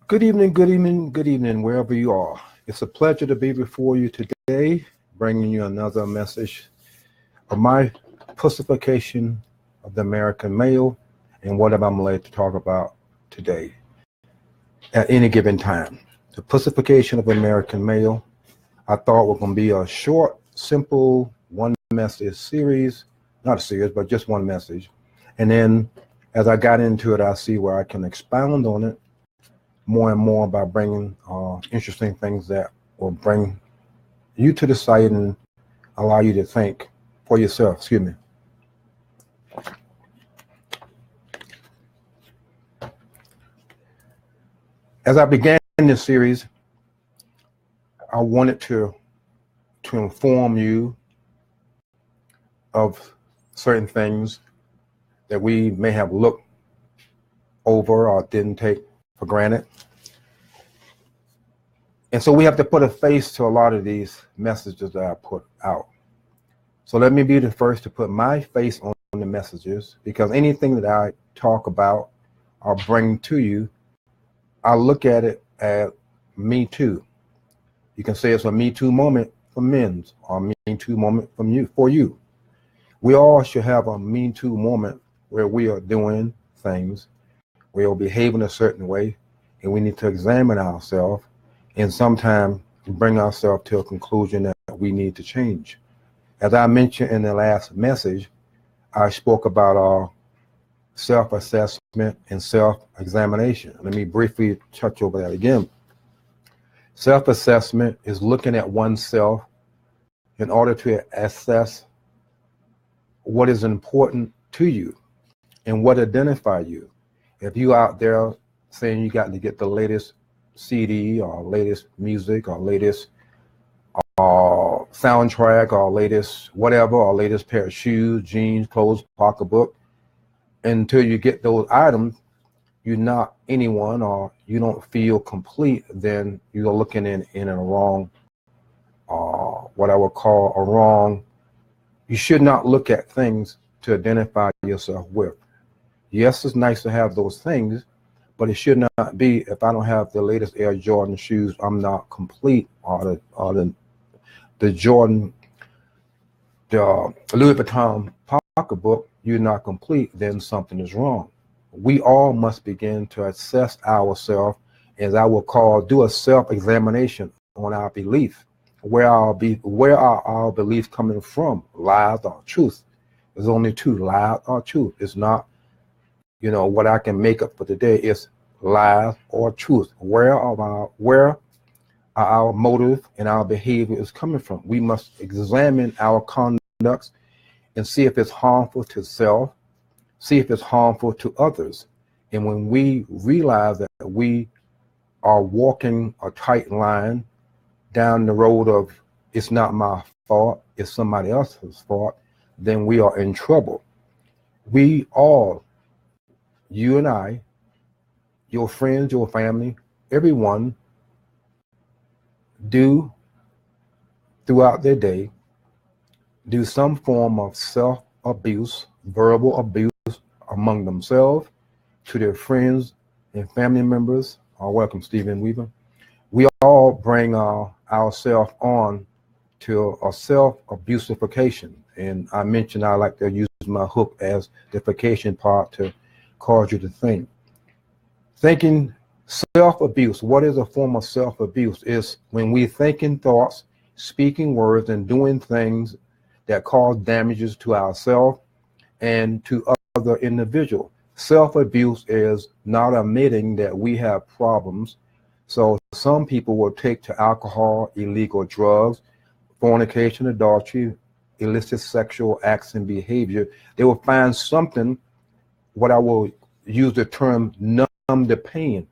Good evening, good evening, good evening, wherever you are. It's a pleasure to be before you today, bringing you another message of my pussification of the American male and what I'm led to talk about today at any given time. The pussification of American male, I thought was going to be a short, simple, one message series, not a series, but just one message. And then as I got into it, I see where I can expound on it more and more by bringing interesting things that will bring you to the site and allow you to think for yourself. Excuse me. As I began this series, I wanted to inform you of certain things that we may have looked over or didn't take for granted. And so we have to put a face to a lot of these messages that I put out. So let me be the first to put my face on the messages, because anything that I talk about or bring to you, I look at it as Me Too. You can say it's a Me Too moment for men or a Me Too moment from you for you. We all should have a Me Too moment where we are doing things, we are behaving a certain way, and we need to examine ourselves and sometimes bring ourselves to a conclusion that we need to change. As I mentioned in the last message, I spoke about our self-assessment and self-examination. Let me briefly touch over that again. Self-assessment is looking at oneself in order to assess what is important to you and what identifies you. If you out there saying you got to get the latest CD or latest music or latest soundtrack or latest whatever, or latest pair of shoes, jeans, clothes, pocketbook, until you get those items, you're not anyone or you don't feel complete, then you're looking in a wrong, what I would call a wrong. You should not look at things to identify yourself with. Yes, it's nice to have those things, but it should not be, if I don't have the latest Air Jordan shoes, I'm not complete, or the Jordan, the Louis Vuitton pocketbook, you're not complete, then something is wrong. We all must begin to assess ourselves, as I will call, do a self-examination on our belief. Where are our beliefs coming from? Lies or truth? There's only two, lies or truth. It's not, what I can make up for today is lies or truth. Where are our motive and our behavior is coming from? We must examine our conducts and see if it's harmful to self, see if it's harmful to others. And when we realize that we are walking a tight line down the road of it's not my fault, it's somebody else's fault, then we are in trouble. We all, you and I, your friends, your family, everyone, do throughout their day, do some form of self-abuse, verbal abuse among themselves, to their friends and family members. Welcome, Stephen Weaver. We all bring ourselves on to a self-abusification. And I mentioned I like to use my hook as the vacation part to cause you to think. Thinking self-abuse, what is a form of self-abuse? Is when we thinking thoughts, speaking words, and doing things that cause damages to ourselves and to other individuals. Self-abuse is not admitting that we have problems. So some people will take to alcohol, illegal drugs, fornication, adultery, illicit sexual acts and behavior. They will find something, what I will use the term, numb the pain.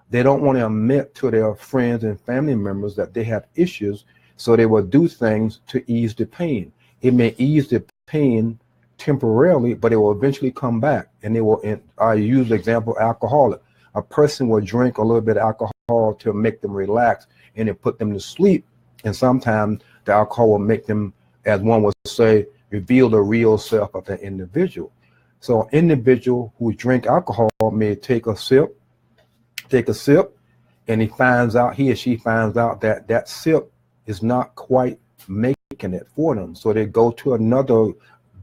They don't want to admit to their friends and family members that they have issues, so they will do things to ease the pain. It may ease the pain temporarily, but it will eventually come back. And they will, I use the example, alcoholic. A person will drink a little bit of alcohol to make them relax and it put them to sleep. And sometimes the alcohol will make them, as one would say, reveal the real self of the individual. So an individual who drink alcohol may take a sip, and he or she finds out that that sip is not quite making it for them. So they go to another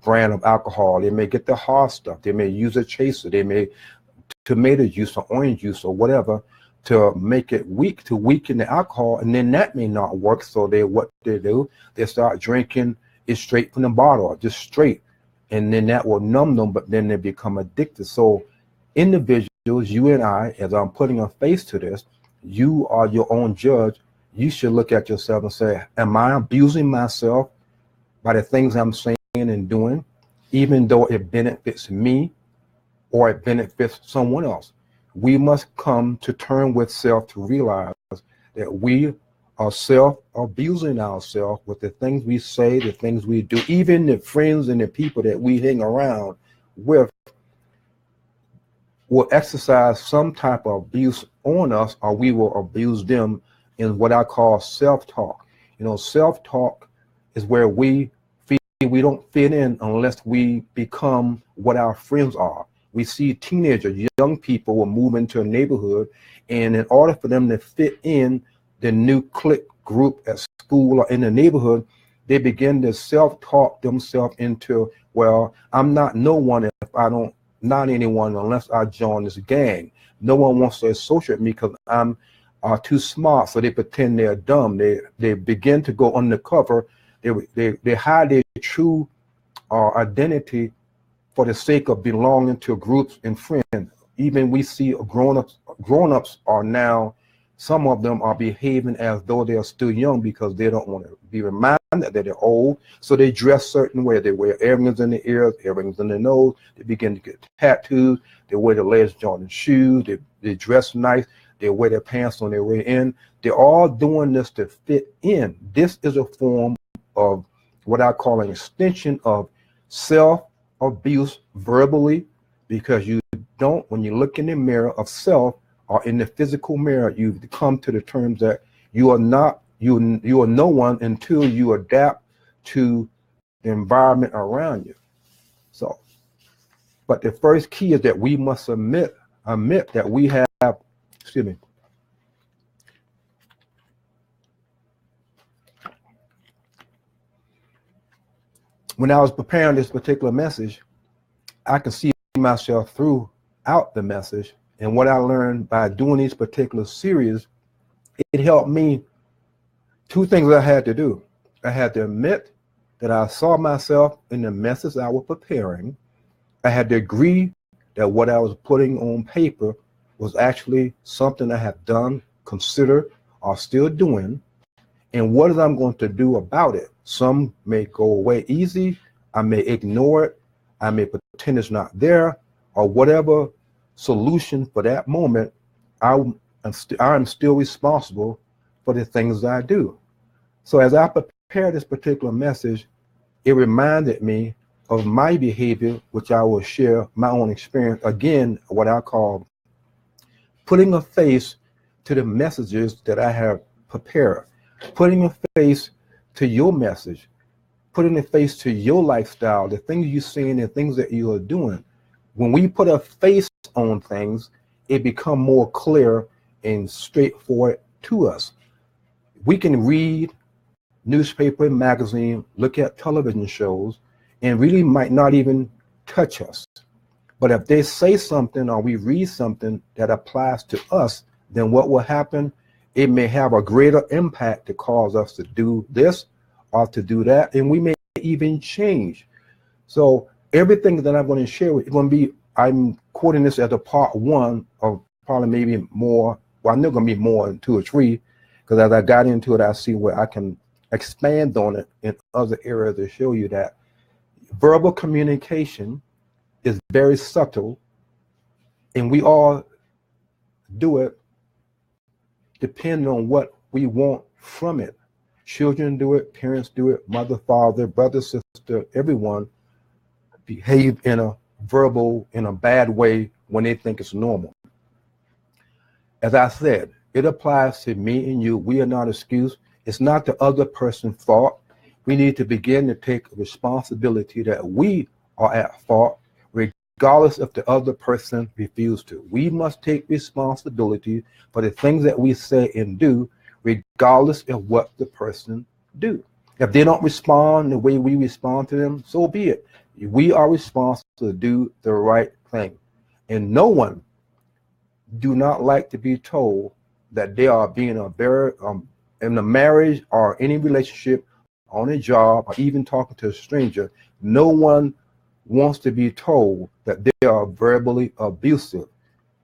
brand of alcohol. They may get the hard stuff. They may use a chaser. They may tomato juice or orange juice or whatever to make it weak, to weaken the alcohol, and then that may not work. So what they do, they start drinking it straight from the bottle, just straight, and then that will numb them, but then they become addicted. So individuals, you and I, as I'm putting a face to this, you are your own judge. You should look at yourself and say, am I abusing myself by the things I'm saying and doing, even though it benefits me or it benefits someone else? We must come to terms with self to realize that we are self-abusing ourselves with the things we say, the things we do, even the friends and the people that we hang around with will exercise some type of abuse on us, or we will abuse them in what I call self-talk. You know, self-talk is where we feel we don't fit in unless we become what our friends are. We see teenagers, young people will move into a neighborhood, and in order for them to fit in the new clique group at school or in the neighborhood, they begin to self-talk themselves into, well, I'm not no one if I don't, not anyone unless I join this gang. No one wants to associate me because I'm too smart, so they pretend they're dumb. They begin to go undercover. They hide their true identity for the sake of belonging to groups and friends. Even we see grown-ups are now, some of them are behaving as though they are still young because they don't want to be reminded that they're old. So they dress certain way. They wear earrings in the ears, earrings in the nose. They begin to get tattoos. They wear the latest Jordan shoes. They dress nice. They wear their pants on their way in. They're all doing this to fit in. This is a form of what I call an extension of self-abuse verbally, because you don't, when you look in the mirror of self or in the physical mirror, you come to the terms that you are not, you are no one until you adapt to the environment around you. So, but the first key is that we must admit that we have, excuse me, when I was preparing this particular message, I could see myself throughout the message. And what I learned by doing these particular series, it helped me. Two things I had to do. I had to admit that I saw myself in the message I was preparing. I had to agree that what I was putting on paper was actually something I have done, considered, or still doing. And what is I'm going to do about it? Some may go away easy. I may ignore it. I may pretend it's not there, or whatever solution for that moment. I am still responsible for the things I do. So as I prepared this particular message, it reminded me of my behavior, which I will share my own experience. Again, what I call putting a face to the messages that I have prepared, putting a face to your message, putting a face to your lifestyle, the things you're seeing, the things that you are doing. When we put a face on things, it becomes more clear and straightforward to us. We can read newspaper, magazine, look at television shows, and really might not even touch us. But if they say something or we read something that applies to us, then what will happen? It may have a greater impact to cause us to do this or to do that, and we may even change. So everything that I'm going to share with you, going to be, I'm quoting this as a part one of probably maybe more. Well, I know going to be more than 2 or 3, because as I got into it, I see where I can expand on it in other areas to show you that verbal communication is very subtle, and we all do it depending on what we want from it. Children do it, parents do it, mother, father, brother, sister, everyone behave in a bad way when they think it's normal. As I said, it applies to me and you. We are not excused. It's not the other person's fault. We need to begin to take responsibility that we are at fault, regardless if the other person refuses to. We must take responsibility for the things that we say and do, regardless of what the person do. If they don't respond the way we respond to them, so be it. We are responsible to do the right thing. And no one do not like to be told that they are being a very in a marriage or any relationship, on a job, or even talking to a stranger. No one wants to be told that they are verbally abusive.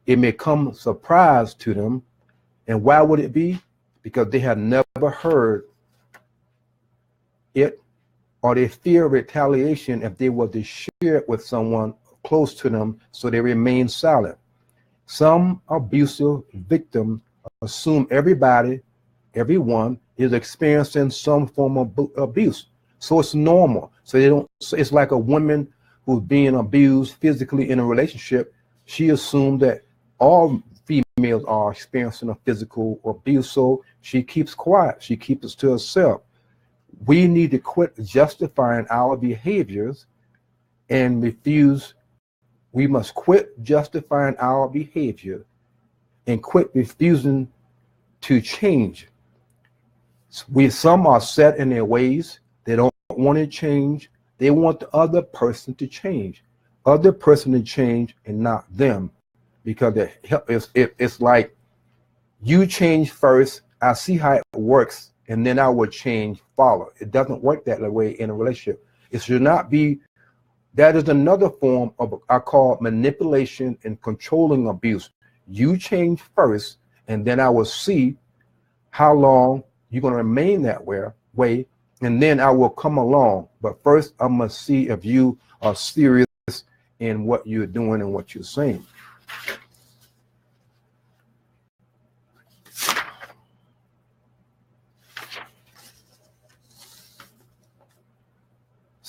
It may come as a surprise to them. And why would it be? Because they have never heard it, or they fear retaliation if they were to share it with someone close to them, so they remain silent. Some abusive victims assume everyone is experiencing some form of abuse, so it's normal. So they don't. So it's like a woman who's being abused physically in a relationship. She assumed that all females are experiencing a physical abuse, so she keeps quiet. She keeps it to herself. We need to quit justifying our behaviors and refuse. We must quit justifying our behavior and quit refusing to change. Some are set in their ways. They don't want to change. They want the other person to change. Other person to change and not them. Because it's like you change first. I see how it works, and then I will change, follow. It doesn't work that way in a relationship. It should not be. That is another form of, I call, manipulation and controlling abuse. You change first, and then I will see how long you're going to remain that way, and then I will come along. But first, I must see if you are serious in what you're doing and what you're saying.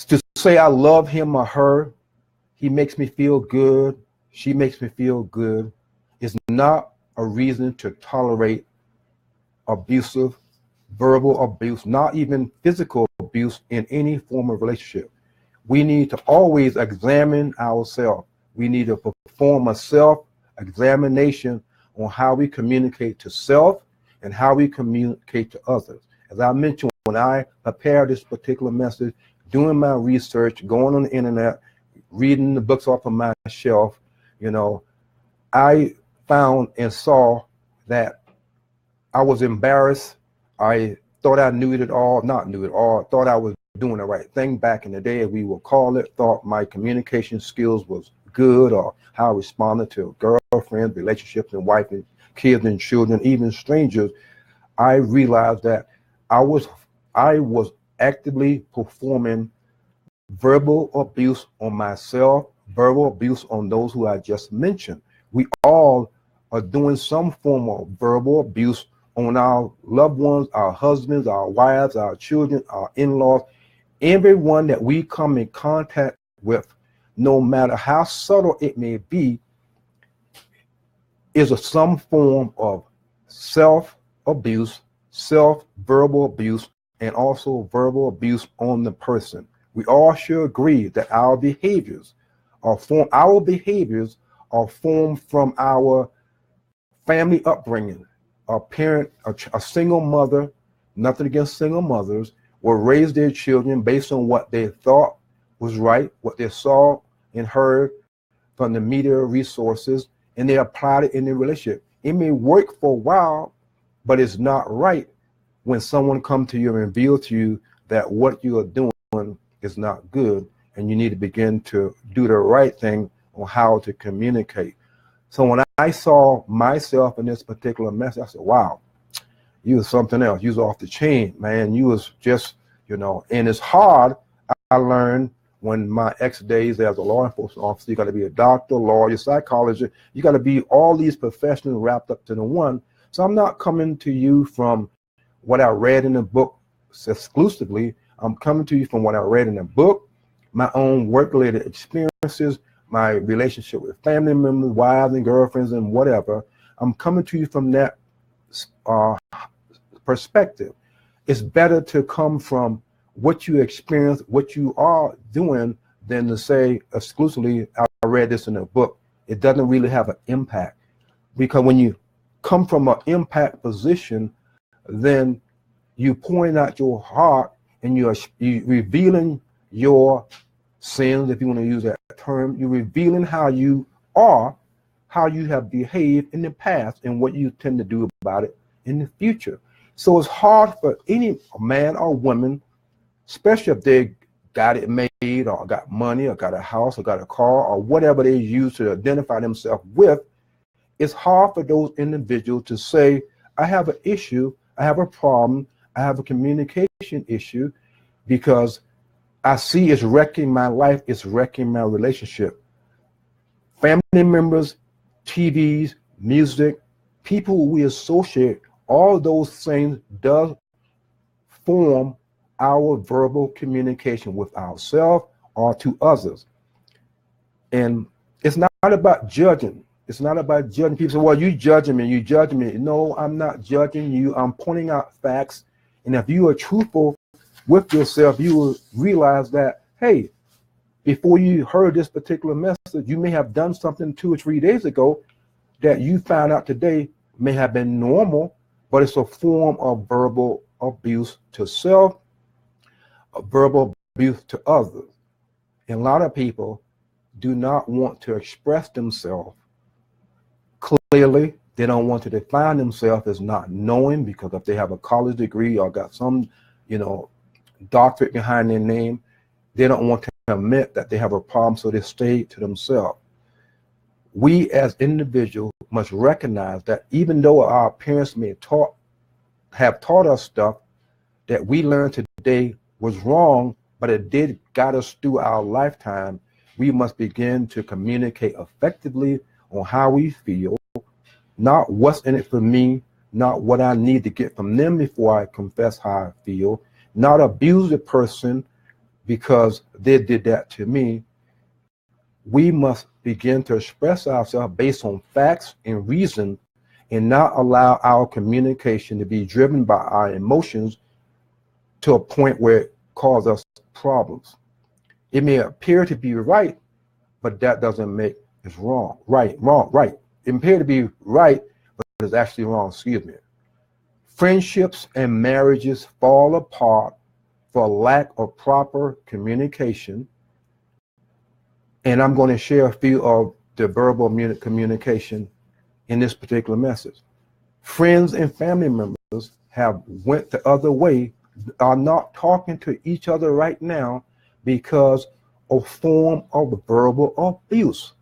To say I love him or her, he makes me feel good, she makes me feel good, is not a reason to tolerate abusive, verbal abuse, not even physical abuse in any form of relationship. We need to always examine ourselves. We need to perform a self-examination on how we communicate to self and how we communicate to others. As I mentioned, when I prepared this particular message, doing my research, going on the internet, reading the books off of my shelf, I found and saw that I was embarrassed. I thought I knew it all, not knew it all, thought I was doing the right thing back in the day, as we will call it, thought my communication skills was good, or how I responded to girlfriends, relationships, and wife and kids and children, even strangers. I realized that I was actively performing verbal abuse on myself, verbal abuse on those who I just mentioned. We all are doing some form of verbal abuse on our loved ones, our husbands, our wives, our children, our in-laws, everyone that we come in contact with, no matter how subtle it may be, is some form of self-abuse, self-verbal abuse, and also verbal abuse on the person. We all should agree that our behaviors are formed from our family upbringing. A parent, a single mother, nothing against single mothers, will raise their children based on what they thought was right, what they saw and heard from the media resources, and they applied it in their relationship. It may work for a while, but it's not right when someone comes to you and reveal to you that what you are doing is not good, and you need to begin to do the right thing on how to communicate. So when I saw myself in this particular message, I said, wow, you was something else. You was off the chain, man. You was just, and it's hard. I learned when my ex days as a law enforcement officer, you got to be a doctor, lawyer, psychologist. You got to be all these professionals wrapped up to the one. So I'm not coming to you from what I read in the book exclusively. I'm coming to you from what I read in the book, my own work-related experiences, my relationship with family members, wives and girlfriends and whatever. I'm coming to you from that perspective. It's better to come from what you experience, what you are doing, than to say exclusively out read this in a book, it doesn't really have an impact, because when you come from an impact position, then you point out your heart and you revealing your sins, if you want to use that term. You're revealing how you are, how you have behaved in the past, and what you tend to do about it in the future. So it's hard for any man or woman, especially if they got it made or got money or got a house or got a car or whatever they use to identify themselves with. It's hard for those individuals to say, I have an issue, I have a problem, I have a communication issue, because I see it's wrecking my life, it's wrecking my relationship. Family members, TVs, music, people we associate, all those things does form our verbal communication with ourselves or to others. And it's not about judging. It's not about judging. People say, well, you judging me, you judging me. No, I'm not judging you. I'm pointing out facts. And if you are truthful with yourself, you will realize that, hey, before you heard this particular message, you may have done something 2 or 3 days ago that you found out today may have been normal, but it's a form of verbal abuse to self, a verbal abuse to others. And a lot of people do not want to express themselves clearly. They don't want to define themselves as not knowing, because if they have a college degree or got some, doctorate behind their name, they don't want to admit that they have a problem, so they stay to themselves. We as individuals must recognize that even though our parents may have taught us stuff that we learned today was wrong, but it did guide us through our lifetime, we must begin to communicate effectively on how we feel, not what's in it for me, not what I need to get from them before I confess how I feel, not abuse the person because they did that to me. We must begin to express ourselves based on facts and reason, and not allow our communication to be driven by our emotions to a point where it causes us problems. It may appear to be right, but that doesn't make it wrong. Right. It may appear to be right, but it's actually wrong. Excuse me. Friendships and marriages fall apart for lack of proper communication. And I'm going to share a few of the verbal communication in this particular message. Friends and family members have went the other way, are not talking to each other right now because of form of verbal abuse.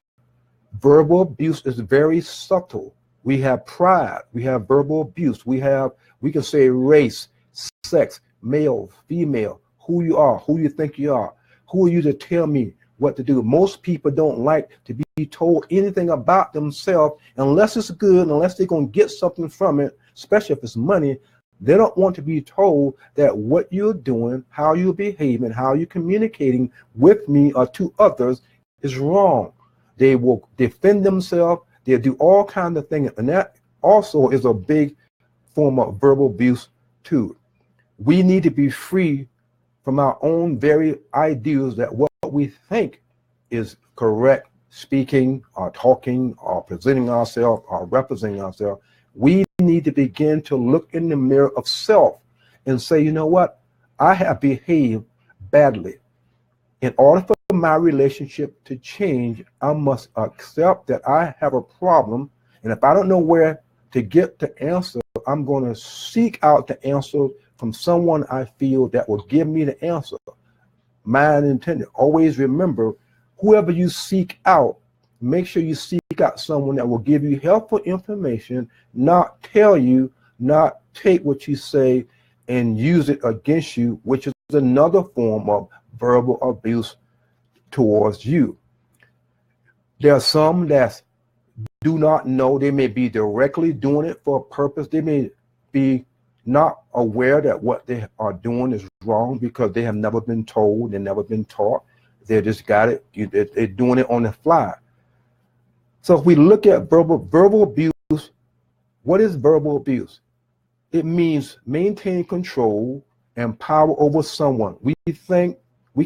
Verbal abuse is very subtle. We have pride, we have verbal abuse, we can say race, sex, male, female, who you are, who you think you are, who are you to tell me what to do. Most people don't like to be told anything about themselves unless it's good, unless they're going to get something from it, especially if it's money. They don't want to be told that what you're doing, how you're behaving, how you're communicating with me or to others is wrong. They will defend themselves. They'll do all kinds of things. And that also is a big form of verbal abuse too. We need to be free from our own very ideas that what we think is correct speaking or talking or presenting ourselves or representing ourselves. We need to begin to look in the mirror of self and say, you know what? I have behaved badly. In order for my relationship to change, I must accept that I have a problem. And if I don't know where to get the answer, I'm going to seek out the answer from someone I feel that will give me the answer. Mind intended. Always remember, whoever you seek out, make sure you seek out someone that will give you helpful information, not tell you, not take what you say and use it against you, which is another form of verbal abuse towards you. There are some that do not know. They may be directly doing it for a purpose. They may be not aware that what they are doing is wrong because they have never been told, they've never been taught. They just got it. They're doing it on the fly. So if we look at verbal abuse, what is verbal abuse? It means maintaining control and power over someone. We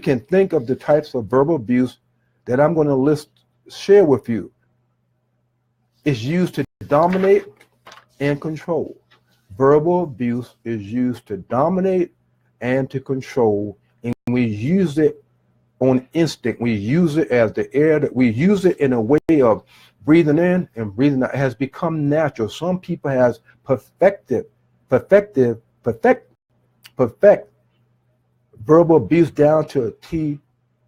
can think of the types of verbal abuse that I'm going to list share with you. It's used to dominate and control. Verbal abuse is used to dominate and to control, and we use it on instinct. We use it as the air that we use it in a way of breathing in and breathing out. It has become natural. Some people has perfect verbal abuse down to a T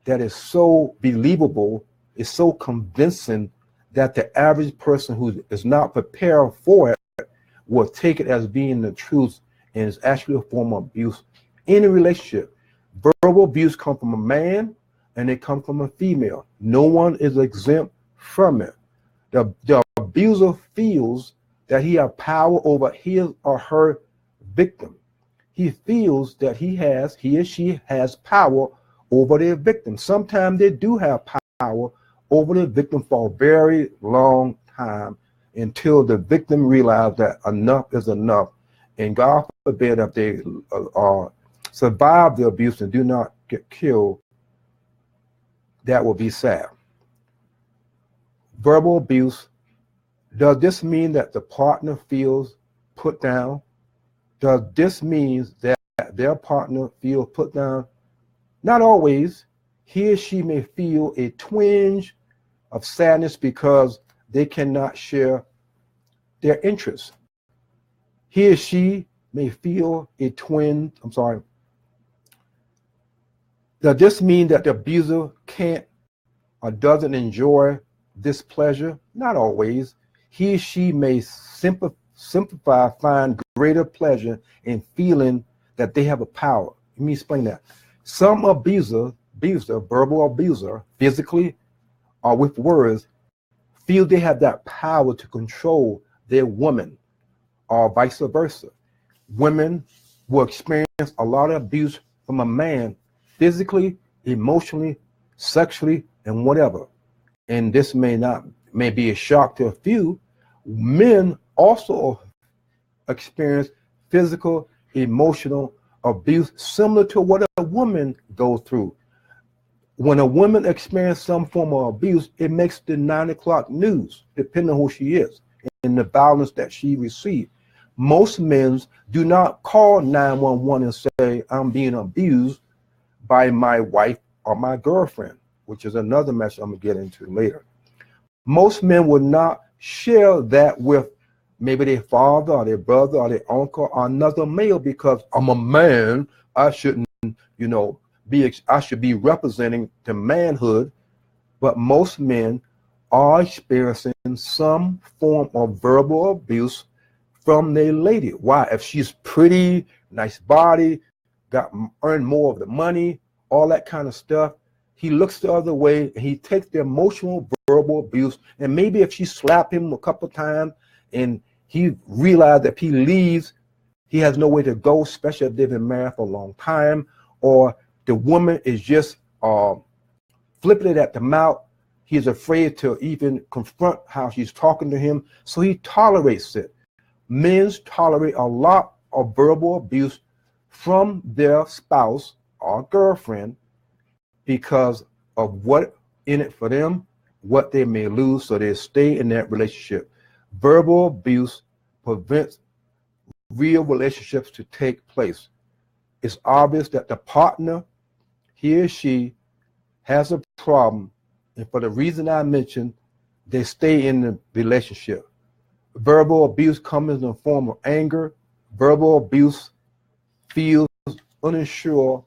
that is so believable, is so convincing that the average person who is not prepared for it will take it as being the truth, and it's actually a form of abuse in a relationship. Verbal abuse comes from a man and it comes from a female. No one is exempt from it. The abuser feels that he has power over his or her victim. He feels that he or she has power over their victim. Sometimes they do have power over the victim for a very long time, until the victim realizes that enough is enough. And God forbid if they survive the abuse and do not get killed, that will be sad. Verbal abuse, does this mean that the partner feels put down? Does this mean that their partner feels put down? Not always. He or she may feel a twinge of sadness because they cannot share their interests. He or she may feel a Does this mean that the abuser can't or doesn't enjoy this pleasure? Not always. He or she may find greater pleasure in feeling that they have a power. Let me explain that. Some abuser, verbal abuser, physically or with words, feel they have that power to control their woman, or vice versa. Women will experience a lot of abuse from a man, physically, emotionally, sexually, and whatever. And this may be a shock to a few. Men also experience physical, emotional abuse similar to what a woman goes through. When a woman experiences some form of abuse, it makes the 9 o'clock news, depending on who she is and the violence that she received. Most men do not call 911 and say, I'm being abused by my wife or my girlfriend, which is another message I'm going to get into later. Most men would not share that with maybe their father or their brother or their uncle or another male, because I'm a man, I shouldn't, I should be representing the manhood. But most men are experiencing some form of verbal abuse from their lady. Why? If she's pretty, nice body, earn more of the money, all that kind of stuff, he looks the other way and he takes the emotional verbal abuse. And maybe if she slapped him a couple of times and he realized that if he leaves, he has no way to go, especially if they've been married for a long time, or the woman is just flipping it at the mouth. He's afraid to even confront how she's talking to him, so he tolerates it. Men tolerate a lot of verbal abuse from their spouse or girlfriend because of what in it for them, what they may lose, so they stay in that relationship. Verbal abuse prevents real relationships to take place. It's obvious that the partner, he or she, has a problem, and for the reason I mentioned, they stay in the relationship. Verbal abuse comes in the form of anger. Verbal abuse feels unsure,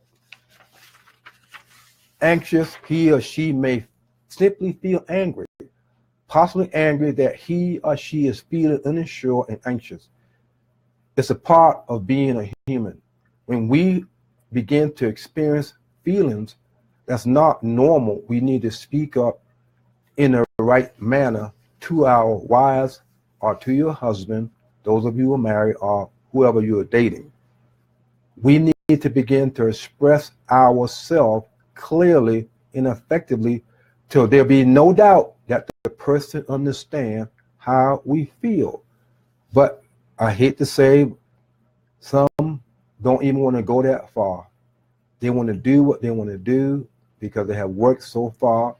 anxious. He or she may simply feel angry, possibly angry that he or she is feeling unsure and anxious. It's a part of being a human. When we begin to experience feelings that's not normal, we need to speak up in the right manner to our wives or to your husband, those of you who are married, or whoever you are dating. We need to begin to express ourselves clearly and effectively till there be no doubt that the person understands how we feel. But I hate to say, some don't even want to go that far. They want to do what they want to do because they have worked so far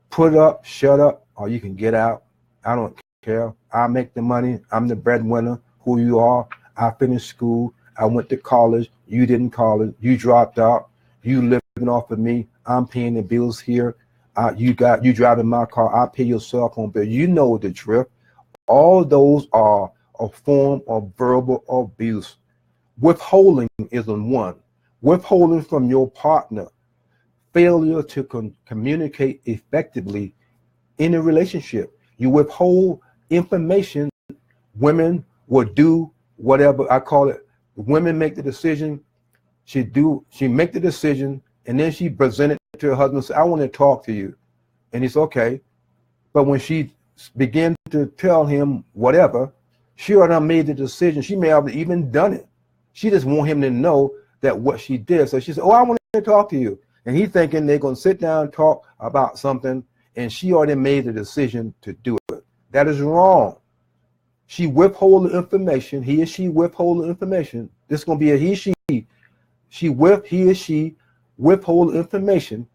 Put up, shut up, or you can get out. I don't care. I make the money. I'm the breadwinner. Who you are. I finished school. I went to college. You didn't college. You dropped out. You living off of me. I'm paying the bills here. You driving my car. I pay your cell phone bill. You know the drift. All those are a form of verbal abuse. Withholding is one. Withholding from your partner. Failure to communicate effectively in a relationship. You withhold information. Women will do whatever, I call it. Women make the decision. She make the decision, and then she present it to her husband and say, I want to talk to you. And it's okay. But when she began to tell him whatever, she already made the decision. She may have even done it. She just want him to know that what she did. So she said, oh, I want to talk to you. And he's thinking they're going to sit down and talk about something, and she already made the decision to do it. That is wrong. She withhold the information. He or she withhold the information. This is going to be a he, she. He or she withhold the information,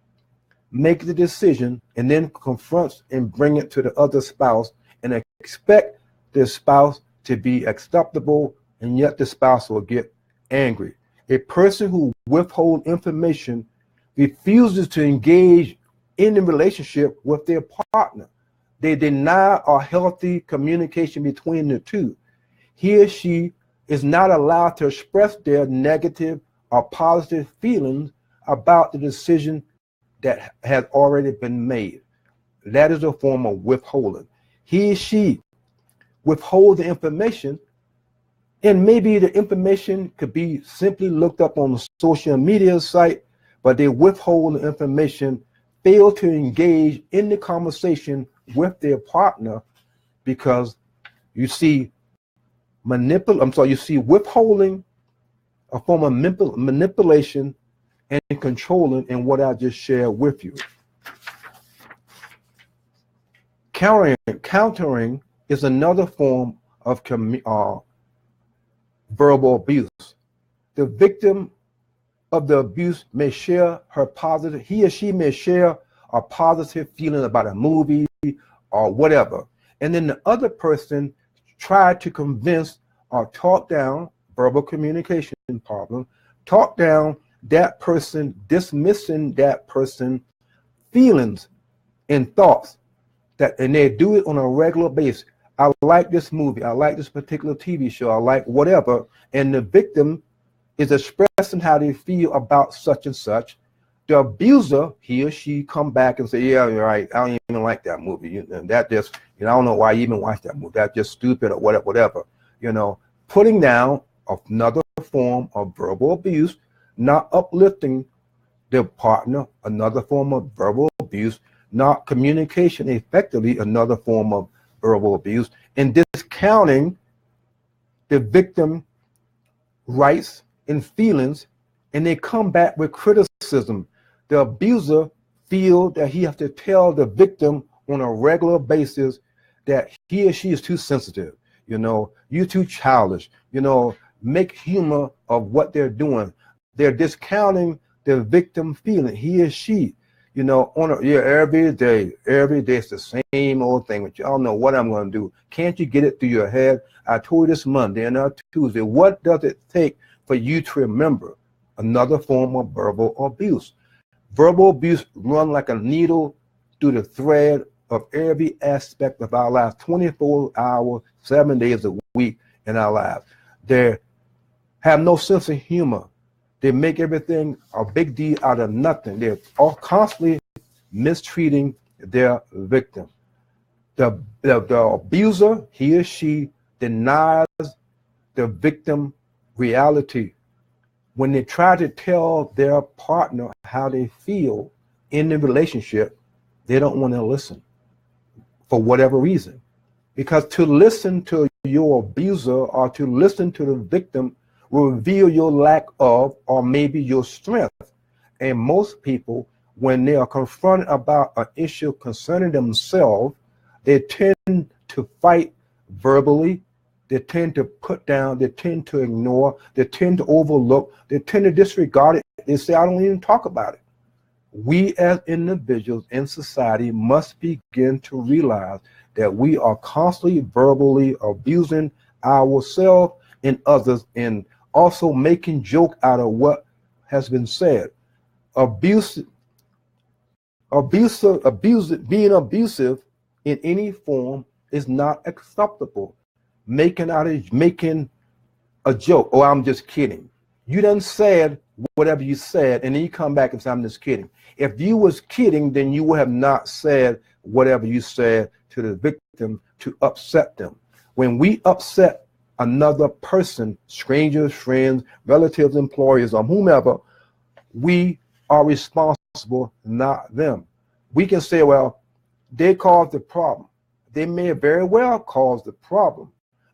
make the decision, and then confronts and bring it to the other spouse and expect the spouse to be acceptable, and yet the spouse will get angry. A person who withholds information refuses to engage in the relationship with their partner. They deny a healthy communication between the two. He or she is not allowed to express their negative or positive feelings about the decision that has already been made. That is a form of withholding. He or she withholds the information, and maybe the information could be simply looked up on the social media site, but they withhold the information, fail to engage in the conversation with their partner, because you see you see withholding, a form of manipulation and controlling, in what I just shared with you. Countering is another form of verbal abuse. The victim of the abuse may share he or she may share a positive feeling about a movie or whatever, and then the other person try to convince or talk down, verbal communication problem, talk down that person, dismissing that person feelings and thoughts, and they do it on a regular basis. I like this movie, I like this particular TV show, I like whatever, and the victim is expressing how they feel about such and such. The abuser, he or she, come back and say, yeah, you're right, I don't even like that movie. And that just, I don't know why you even watch that movie. That's just stupid or whatever. Putting down another form of verbal abuse, not uplifting their partner, another form of verbal abuse, not communication effectively, another form of verbal abuse, and discounting the victim rights and feelings, and they come back with criticism. The abuser feel that he has to tell the victim on a regular basis that he or she is too sensitive, you're too childish, make humor of what they're doing. They're discounting the victim feeling, he or she, every day it's the same old thing, but y'all know what I'm going to do. Can't you get it through your head? I told you this Monday and not Tuesday. What does it take for you to remember? Another form of verbal abuse. Verbal abuse run like a needle through the thread of every aspect of our lives, 24 hours, 7 days a week in our lives. They have no sense of humor. They make everything a big deal out of nothing. They're all constantly mistreating their victim. The abuser, he or she, denies the victim reality. When they try to tell their partner how they feel in the relationship, they don't want to listen for whatever reason. Because to listen to your abuser or to listen to the victim will reveal your lack of, or maybe your strength. And most people, when they are confronted about an issue concerning themselves, they tend to fight verbally, they tend to put down, they tend to ignore, they tend to overlook, they tend to disregard it. They say, I don't even talk about it. We as individuals in society must begin to realize that we are constantly verbally abusing ourselves and others, and also making joke out of what has been said. Abuse, being abusive in any form is not acceptable. Making a joke, oh, I'm just kidding. You done said whatever you said, and then you come back and say, I'm just kidding. If you was kidding, then you would have not said whatever you said to the victim to upset them. When we upset another person, strangers, friends, relatives, employers, or whomever, we are responsible, not them. We can say, well, they caused the problem. They may very well cause the problem,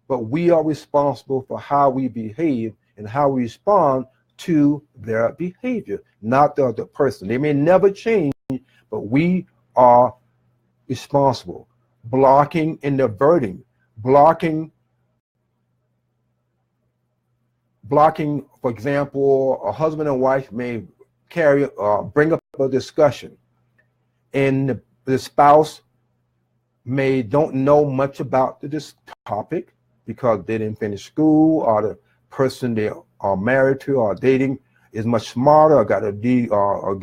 but we are responsible for how we behave and how we respond to their behavior, not the other person. They may never change, but we are responsible. Blocking and diverting. Blocking, for example, a husband and wife may bring up a discussion, and the spouse don't know much about this topic because they didn't finish school, or the person they are married to or dating is much smarter or got a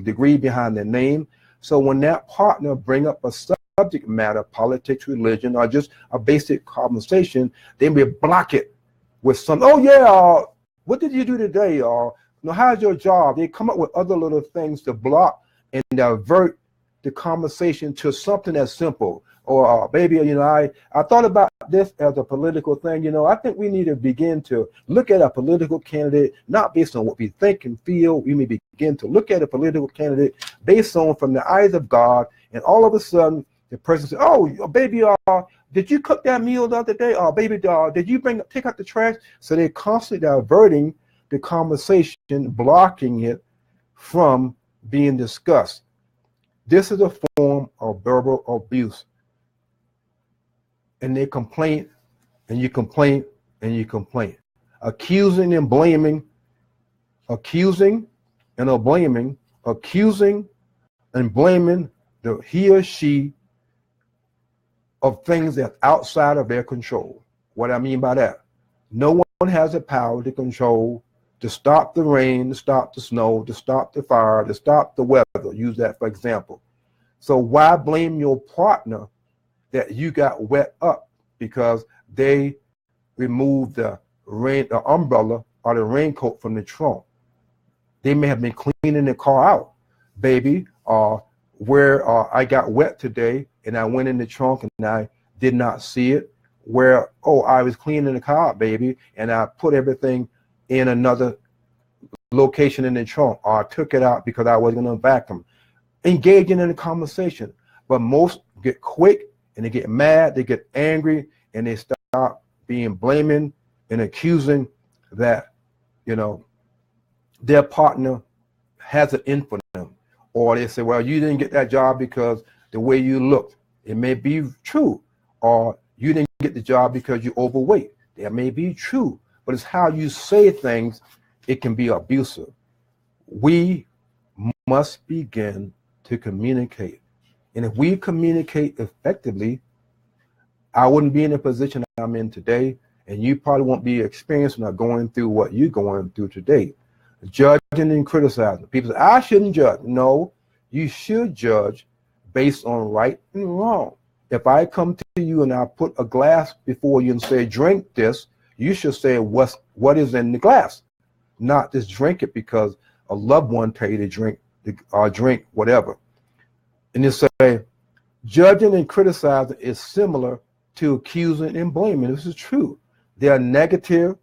degree behind their name. So when that partner bring up a subject matter, politics, religion, or just a basic conversation, they may block it with some, oh yeah, what did you do today? Or, how's your job? They come up with other little things to block and divert the conversation to something that's simple. Or baby, I thought about this as a political thing. I think we need to begin to look at a political candidate, not based on what we think and feel. We may begin to look at a political candidate based on from the eyes of God. And all of a sudden, the person says, oh, baby, did you cook that meal the other day? Or baby, did you take out the trash? So they're constantly diverting the conversation, blocking it from being discussed. This is a form of verbal abuse. And they complain, and you complain, and you complain. Accusing and blaming, accusing and blaming, accusing and blaming he or she of things that's outside of their control. What I mean by that, no one has the power to control, to stop the rain, to stop the snow, to stop the fire, to stop the weather. Use that for example. So why blame your partner that you got wet up because they removed the umbrella or the raincoat from the trunk? They may have been cleaning the car out, baby, where I got wet today and I went in the trunk and I did not see it. Where, I was cleaning the car out, baby, and I put everything in another location in the trunk, or I took it out because I wasn't going to vacuum. Engaging in a conversation. But most get quick and they get mad, they get angry, and they start being blaming and accusing that, their partner has it in for them. Or they say, well, you didn't get that job because the way you looked. It may be true. Or you didn't get the job because you're overweight. That may be true. But it's how you say things, it can be abusive. We must begin to communicate. And if we communicate effectively, I wouldn't be in the position I'm in today, and you probably won't be experiencing or going through what you're going through today. Judging and criticizing. People say, I shouldn't judge. No, you should judge based on right and wrong. If I come to you and I put a glass before you and say, drink this, you should say what is in the glass, not just drink it because a loved one tell you to drink or drink whatever. And they say, judging and criticizing is similar to accusing and blaming. This is true. They are negative,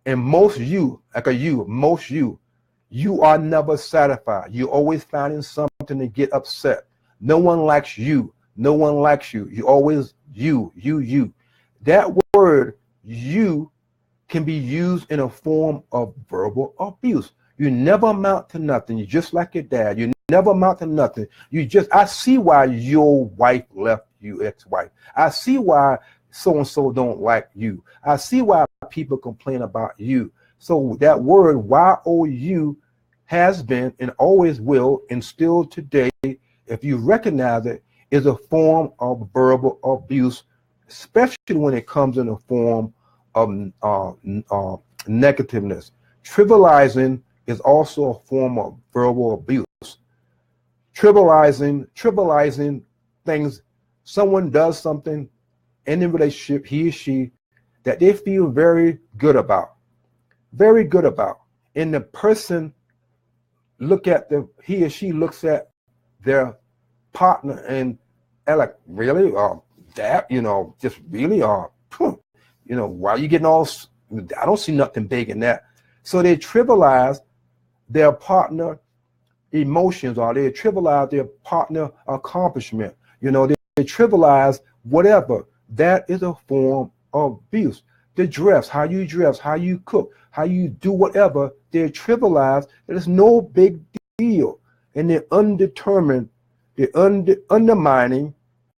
and most you are never satisfied. You're always finding something to get upset. No one likes you. No one likes you. You always you. That word you can be used in a form of verbal abuse. You never amount to nothing. You're just like your dad. You never amount to nothing. I see why your wife left you, ex-wife. I see why so-and-so don't you. I see why people complain about you. So that word, Y-O-U, has been and always will, and still today, if you recognize it, is a form of verbal abuse, especially when it comes in the form of negativeness. Trivializing is also a form of verbal abuse. Trivializing things. Someone does something in the relationship, he or she, that they feel very good about, and the person he or she looks at their partner and like, really, that, just really, why are you getting all? I don't see nothing big in that. So they trivialize their partner emotions, or they trivialize their partner accomplishment. They trivialize whatever. That is a form of abuse. The dress, how you cook, how you do whatever, they trivialize. There's no big deal. And they're undetermined, they're undermining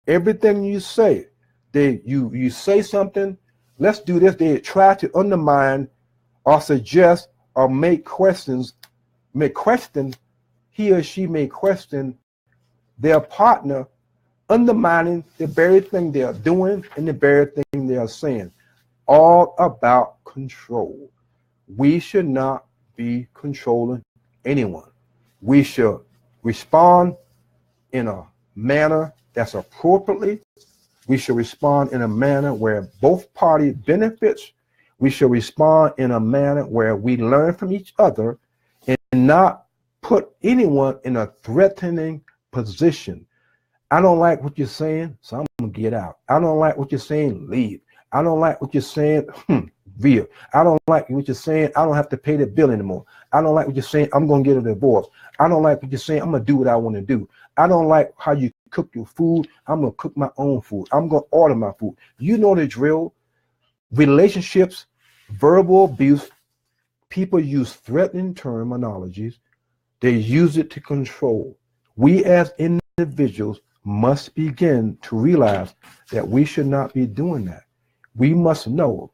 everything you say. You say something, let's do this. They try to undermine or suggest or he or she may question their partner, undermining the very thing they are doing and the very thing they are saying. All about control. We should not be controlling anyone. We should respond in a manner that's appropriately. We should respond in a manner where both parties benefits. We should respond in a manner where we learn from each other and not put anyone in a threatening position. I don't like what you're saying, so I'm going to get out. I don't like what you're saying, leave. I don't like what you're saying, veer. I don't like what you're saying, I don't have to pay the bill anymore. I don't like what you're saying, I'm going to get a divorce. I don't like what you're saying, I'm going to do what I want to do. I don't like how you cook your food, I'm going to cook my own food. I'm going to order my food. You know the drill. Relationships, verbal abuse, people use threatening terminologies. They use it to control. We as individuals must begin to realize that we should not be doing that. We must know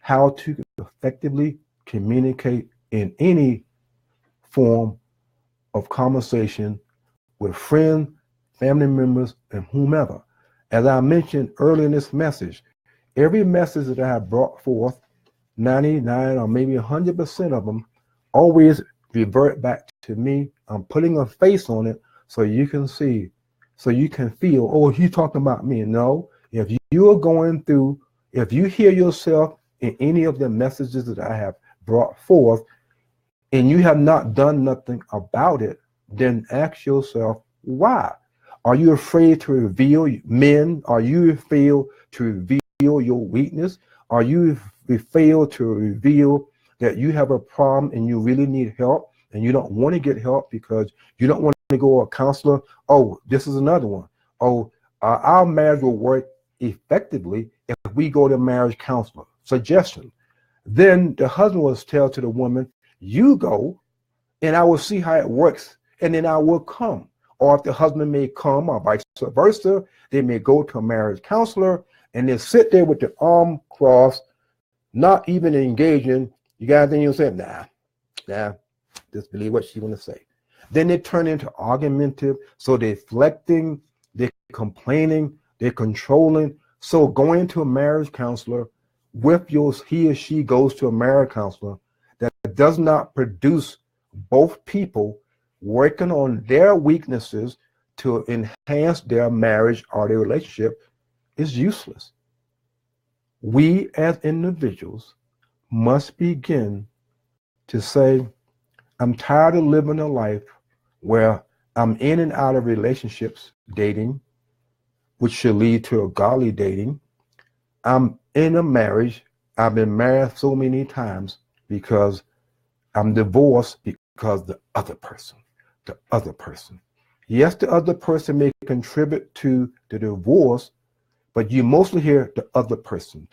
how to effectively communicate in any form of conversation with friends, family members, and whomever. As I mentioned earlier in this message, every message that I have brought forth, 99 or maybe 100% of them, always revert back to me. I'm putting a face on it so you can see, so you can feel, oh, he's talking about me. No, if you are going through, if you hear yourself in any of the messages that I have brought forth and you have not done nothing about it, then ask yourself, why? Are you afraid to reveal men? Are you afraid to reveal your weakness? Are you afraid to reveal that you have a problem and you really need help and you don't want to get help because you don't want to go to a counselor? Oh, this is another one. Oh, our marriage will work effectively if we go to a marriage counselor. Suggestion. Then the husband will tell to the woman, you go and I will see how it works and then I will come. Or if the husband may come or vice versa, they may go to a marriage counselor and then sit there with the arm crossed, not even engaging. You got anything you'll say? Nah, just believe what she want to say. Then they turn into argumentative, so they're deflecting, they're complaining, they're controlling. So going to a marriage counselor with he or she goes to a marriage counselor that does not produce both people working on their weaknesses to enhance their marriage or their relationship is useless. We as individuals must begin to say, I'm tired of living a life where I'm in and out of relationships, dating, which should lead to a godly dating. I'm in a marriage. I've been married so many times because I'm divorced because the other person. Yes, the other person may contribute to the divorce, but you mostly hear the other person.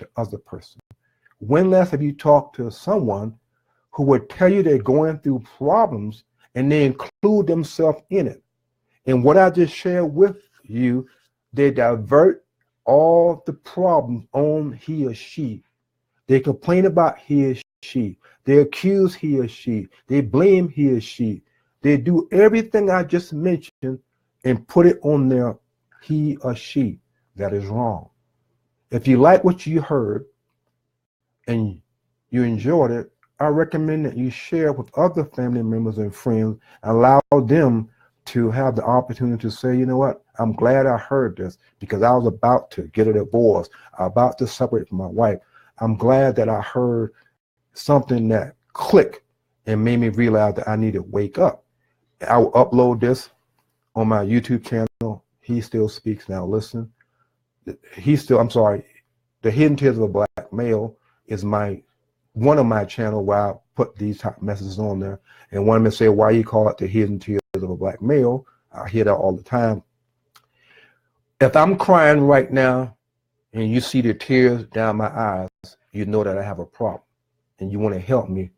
When last have you talked to someone who would tell you they're going through problems and they include themselves in it? And what I just shared with you, they divert all the problems on he or she. They complain about he or she. They accuse he or she. They blame he or she. They do everything I just mentioned and put it on their he or she. That is wrong. If you like what you heard and you enjoyed it, I recommend that you share with other family members and friends, allow them to have the opportunity to say, you know what, I'm glad I heard this because I was about to get a divorce, about to separate from my wife. I'm glad that I heard something that clicked and made me realize that I need to wake up. I will upload this on my YouTube channel. He Still Speaks Now Listen. The Hidden Tears of a Black Male is one of my channel where I put these type of messages on there. And one of them say, why you call it the Hidden Tears of a Black Male? I hear that all the time. If I'm crying right now and you see the tears down my eyes, you know that I have a problem and you want to help me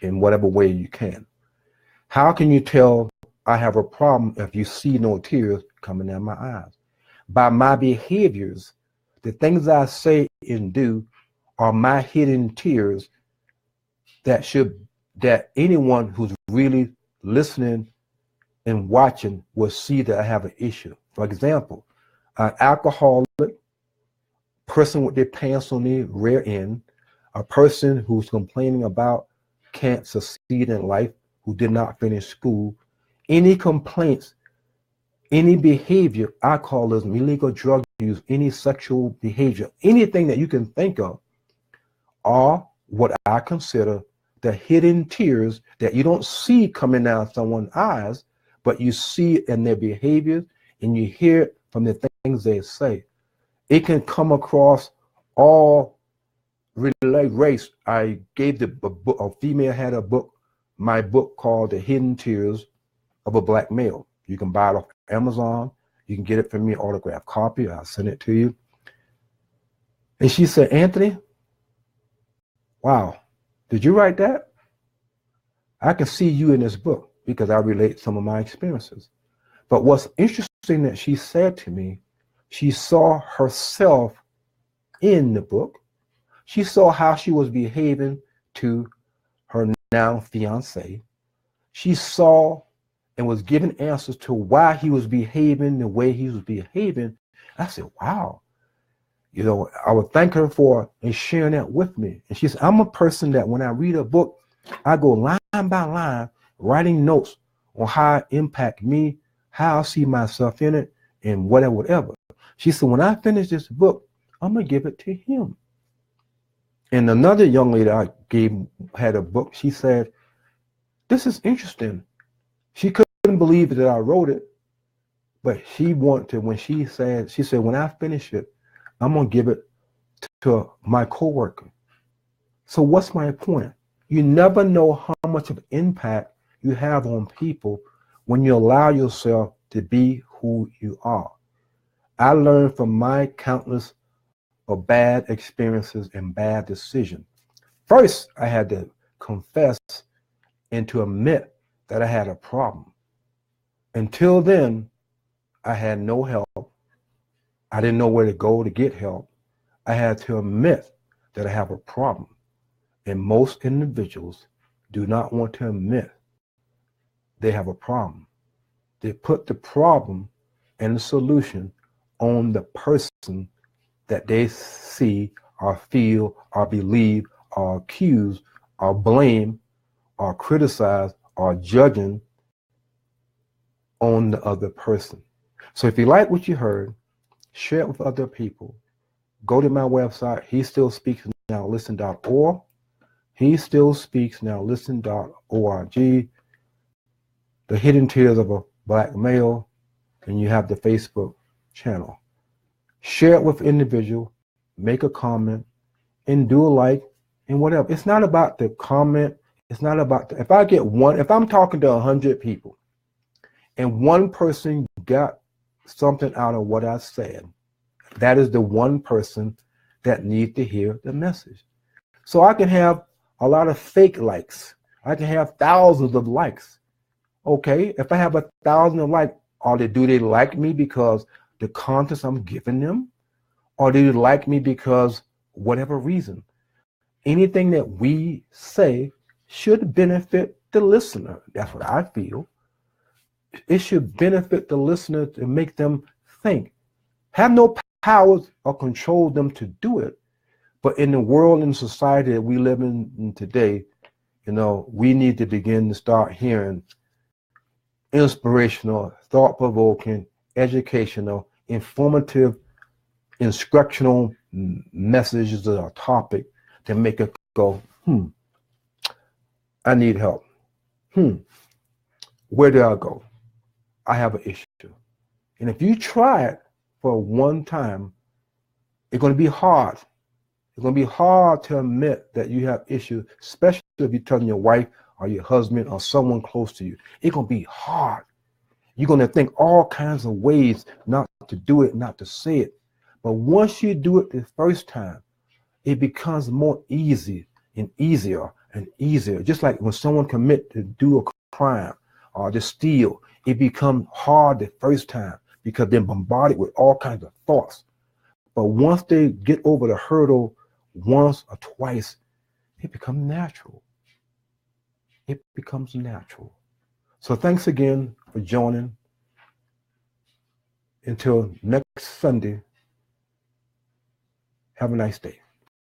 in whatever way you can. How can you tell I have a problem if you see no tears coming down my eyes? By my behaviors, the things I say and do are my hidden tears that anyone who's really listening and watching will see that I have an issue. For example, an alcoholic, person with their pants on the rear end, a person who's complaining about can't succeed in life, who did not finish school, any complaints, any behavior, alcoholism, illegal drug use, any sexual behavior, anything that you can think of are what I consider the hidden tears that you don't see coming down someone's eyes, but you see it in their behaviors and you hear it from the things they say. It can come across all race. I gave a female had a book, my book called The Hidden Tears of a Black Male. You can buy it off Amazon. You can get it from me, autographed copy. I'll send it to you. And she said, Anthony, wow, did you write that? I can see you in this book because I relate some of my experiences. But what's interesting that she said to me, she saw herself in the book. She saw how she was behaving to her now fiance. She saw and was given answers to why he was behaving the way he was behaving. I said, wow. You know, I would thank her for sharing that with me. And she said, I'm a person that when I read a book, I go line by line, writing notes on how it impact me, how I see myself in it, and whatever. She said, when I finish this book, I'm going to give it to him. And another young lady I had a book. She said, this is interesting. She couldn't believe that I wrote it, but she wanted to, when she said, when I finish it, I'm going to give it to my coworker. So what's my point? You never know how much of impact you have on people when you allow yourself to be who you are. I learned from my countless of bad experiences and bad decisions. First, I had to confess and to admit that I had a problem. Until then, I had no help. I didn't know where to go to get help. I had to admit that I have a problem. And most individuals do not want to admit they have a problem. They put the problem and the solution on the person that they see or feel or believe or accuse or blame or criticize or judging on the other person. So if you like what you heard, share it with other people. Go to my website, HeStillSpeaksNowListen.org, HeStillSpeaksNowListen.org, The Hidden Tears of a Black Male, and you have the Facebook channel. Share it with individual, make a comment, and do a like, and whatever. It's not about the comment. It's not about if I'm talking to 100 people, and one person got something out of what I said, that is the one person that needs to hear the message. So I can have a lot of fake likes. I can have thousands of likes. Okay, if I have 1,000 of likes, do they like me because the content I'm giving them? Or do they like me because whatever reason? anything that we say should benefit the listener. That's what I feel. It should benefit the listener to make them think. Have no powers or control them to do it. But in the world and society that we live in today, we need to begin to start hearing inspirational, thought-provoking, educational, informative, instructional messages or topic to make it go, I need help. Where do I go? I have an issue. And if you try it for one time, it's going to be hard. It's going to be hard to admit that you have issues, especially if you're telling your wife or your husband or someone close to you. It's going to be hard. You're going to think all kinds of ways not to do it, not to say it. But once you do it the first time, it becomes more easy and easier and easier. Just like when someone commits to do a crime or to steal, it becomes hard the first time because they're bombarded with all kinds of thoughts. But once they get over the hurdle once or twice, it becomes natural. It becomes natural. So thanks again for joining. Until next Sunday, have a nice day.